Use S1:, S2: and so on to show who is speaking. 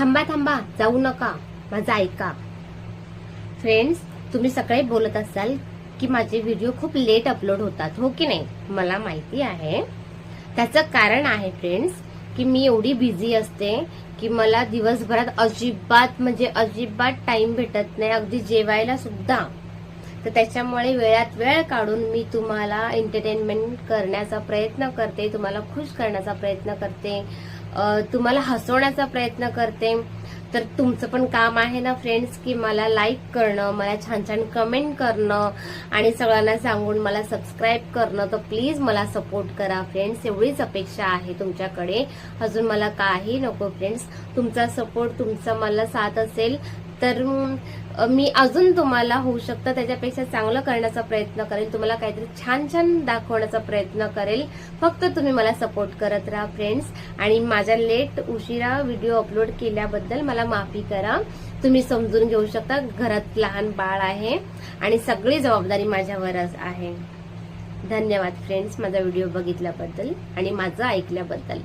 S1: थांबा थांबा, जाऊ नका, माझं ऐका. फ्रेंड्स, तुम्ही सकाळी बोलत असाल की माझे व्हिडिओ खूप लेट अपलोड होतात, हो की नाही? मला माहिती आहे. त्याचं कारण आहे फ्रेंड्स की मी एवढी बिझी असते की मला दिवसभरात अजिबात टाइम भेटत नाही, अगदी जेवायला सुद्धा. तर त्याच्यामुळे वेळात वेळ काढून मी तुम्हाला एंटरटेनमेंट करण्याचा प्रयत्न करते, तुम्हाला खुश करण्याचा प्रयत्न करते, तुम्हाला हसवण्याचा प्रयत्न करते. तर तुमचं पण काम आहे ना फ्रेंड्स की मला लाईक करणं, मला छान छान कमेंट करणं आणि सगळ्यांना सांगून मला सबस्क्राईब करणं. तर प्लीज मला सपोर्ट करा फ्रेंड्स, एवढीच अपेक्षा आहे तुमच्याकडे. अजून मला काही नको फ्रेंड्स. तुमचा सपोर्ट, तुमचा मला साथ असेल तर मी अजून तुम्हाला होऊ शकतं त्याच्यापेक्षा चांगलं करण्याचा प्रयत्न करेल, तुम्हाला काहीतरी छान छान दाखवण्याचा प्रयत्न करेल. फक्त तुम्ही मला सपोर्ट करत राहा फ्रेंड्स. आणि माझ्या उशिरा व्हिडिओ अपलोड केल्याबद्दल मला माफी करा. तुम्ही समजून घेऊ शकता, घरात लहान बाळ आहे आणि सगळी जबाबदारी माझ्यावरच आहे. धन्यवाद फ्रेंड्स माझा व्हिडिओ बघितल्याबद्दल आणि माझं ऐकल्याबद्दल.